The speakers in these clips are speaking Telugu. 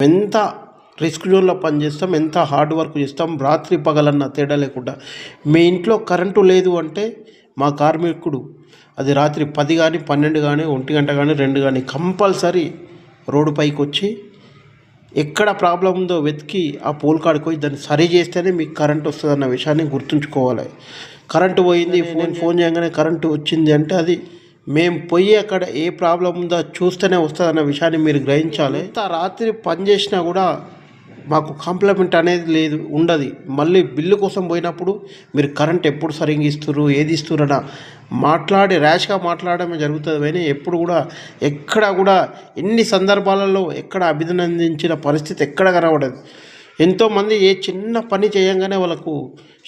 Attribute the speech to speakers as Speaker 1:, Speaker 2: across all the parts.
Speaker 1: ఎంత రిస్క్ జోన్లో పనిచేస్తాం, ఎంత హార్డ్ వర్క్ చేస్తాం, రాత్రి పగలన్న తేడా లేకుండా. మీ ఇంట్లో కరెంటు లేదు అంటే మా కార్మికుడు అది రాత్రి 10 కానీ 12 కానీ 1 గంట కానీ 2 కానీ కంపల్సరీ రోడ్డు పైకి వచ్చి ఎక్కడ ప్రాబ్లం ఉందో వెతికి ఆ పోల్ కాడికి పోయి దాన్ని సరి చేస్తేనే మీకు కరెంట్ వస్తుంది అన్న విషయాన్ని గుర్తుంచుకోవాలి. కరెంటు పోయింది, ఫోన్ చేయగానే కరెంటు వచ్చింది అంటే అది మేము పోయి అక్కడ ఏ ప్రాబ్లం ఉందో చూస్తేనే వస్తుంది అన్న విషయాన్ని మీరు గ్రహించాలి. ఇంత రాత్రి పని చేసినా కూడా మాకు కాంప్లిమెంట్ అనేది లేదు, ఉండదు. మళ్ళీ బిల్లు కోసం పోయినప్పుడు మీరు కరెంట్ ఎప్పుడు సరిగ్గా ఇస్తుర్రు, ఏది ఇస్తుర్రు అని ర్యాష్గా మాట్లాడడమే జరుగుతుంది. కానీ ఎప్పుడు కూడా ఎక్కడ కూడా ఎన్ని సందర్భాలలో ఎక్కడ అభినందించిన పరిస్థితి ఎక్కడ కనబడదు. ఎంతోమంది ఏ చిన్న పని చేయంగానే వాళ్ళకు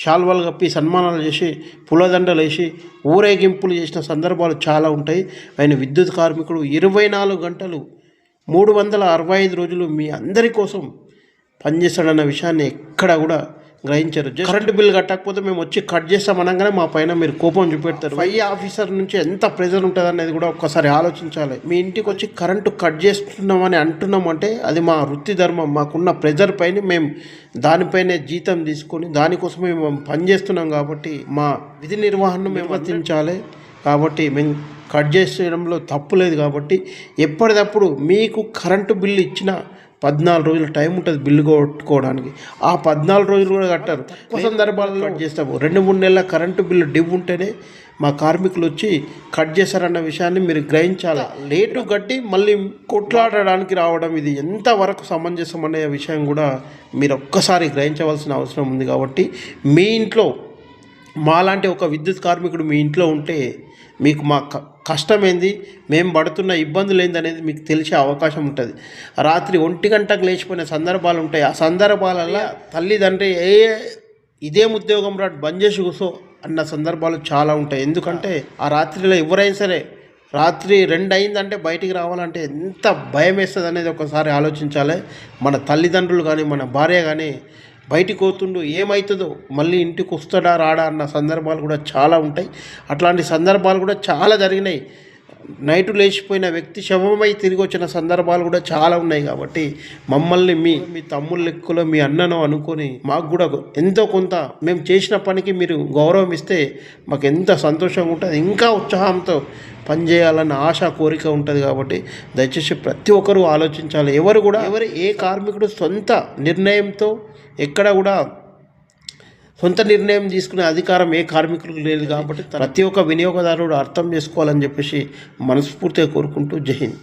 Speaker 1: శాల్వాలు కప్పి సన్మానాలు చేసి పూలదండలు వేసి ఊరేగింపులు చేసిన సందర్భాలు చాలా ఉంటాయి. ఆయన విద్యుత్ కార్మికుడు 24 గంటలు 365 రోజులు మీ అందరి కోసం పనిచేస్తాడన్న విషయాన్ని ఎక్కడ కూడా గ్రహించారు. కరెంటు బిల్లు కట్టకపోతే మేము వచ్చి కట్ చేస్తాం అనగానే మా పైన మీరు కోపం చూపెడతారు. పై ఆఫీసర్ నుంచి ఎంత ప్రెజర్ ఉంటుంది అనేది కూడా ఒక్కసారి ఆలోచించాలి. మీ ఇంటికి వచ్చి కరెంటు కట్ చేస్తున్నామని అంటున్నామంటే అది మా వృత్తి ధర్మం. మాకున్న ప్రెజర్ పైన మేము దానిపైనే జీతం తీసుకొని దానికోసమే మేము పనిచేస్తున్నాం కాబట్టి మా విధి నిర్వహణను నిర్వర్తించాలి. కాబట్టి మేము కట్ చేసేయడంలో తప్పు లేదు. కాబట్టి ఎప్పటికప్పుడు మీకు కరెంటు బిల్లు ఇచ్చిన 14 రోజుల టైం ఉంటుంది బిల్లు కొట్టుకోవడానికి. ఆ 14 రోజులు కూడా కట్టారు. తక్కువ సందర్భాలలో కట్ చేస్తాము. 2-3 నెలల కరెంటు బిల్లు డ్యూ ఉంటేనే మా కార్మికులు వచ్చి కట్ చేశారన్న విషయాన్ని మీరు గ్రహించాలి. లేటు కట్టి మళ్ళీ కొట్లాడడానికి రావడం ఇది ఎంతవరకు సమంజసం అనే విషయం కూడా మీరు ఒక్కసారి గ్రహించవలసిన అవసరం ఉంది. కాబట్టి మీ ఇంట్లో మాలాంటి ఒక విద్యుత్ కార్మికుడు మీ ఇంట్లో ఉంటే మీకు మా కష్టమేంది, మేము పడుతున్న ఇబ్బందులు ఏంది అనేది మీకు తెలిసే అవకాశం ఉంటుంది. రాత్రి 1 గంటకు లేచిపోయిన సందర్భాలు ఉంటాయి. ఆ సందర్భాలలో తల్లిదండ్రి ఇదేం ఉద్యోగం బంద్ చేసి కూసో అన్న సందర్భాలు చాలా ఉంటాయి. ఎందుకంటే ఆ రాత్రిలో ఎవరైనా సరే రాత్రి 2 అయిందంటే బయటికి రావాలంటే ఎంత భయం వేస్తుంది అనేది ఒకసారి ఆలోచించాలి. మన తల్లిదండ్రులు కానీ మన భార్య కానీ బయటికి పోతుండు ఏమవుతుందో, మళ్ళీ ఇంటికి వస్తాడా రాడా అన్న సందర్భాలు కూడా చాలా ఉంటాయి. అట్లాంటి సందర్భాలు కూడా చాలా జరిగినాయి. నైటు లేచిపోయిన వ్యక్తి శవమై తిరిగి వచ్చిన సందర్భాలు కూడా చాలా ఉన్నాయి. కాబట్టి మమ్మల్ని మీ తమ్ముళ్ళ లెక్కలో మీ అన్ననో అనుకొని మాకు కూడా ఎంతో కొంత మేము చేసిన పనికి మీరు గౌరవం ఇస్తే మాకు ఎంత సంతోషంగా ఉంటుంది, ఇంకా ఉత్సాహంతో పనిచేయాలన్న ఆశ కోరిక ఉంటుంది. కాబట్టి దయచేసి ప్రతి ఒక్కరూ ఆలోచించాలి. ఎవరు ఏ కార్మికుడు సొంత నిర్ణయంతో ఎక్కడ కూడా సొంత నిర్ణయం తీసుకునే అధికారం ఏ కార్మికులకు లేదు. కాబట్టి ప్రతి ఒక్క వినియోగదారుడు అర్థం చేసుకోవాలని చెప్పేసి మనస్ఫూర్తిగా కోరుకుంటూ జై హింద్.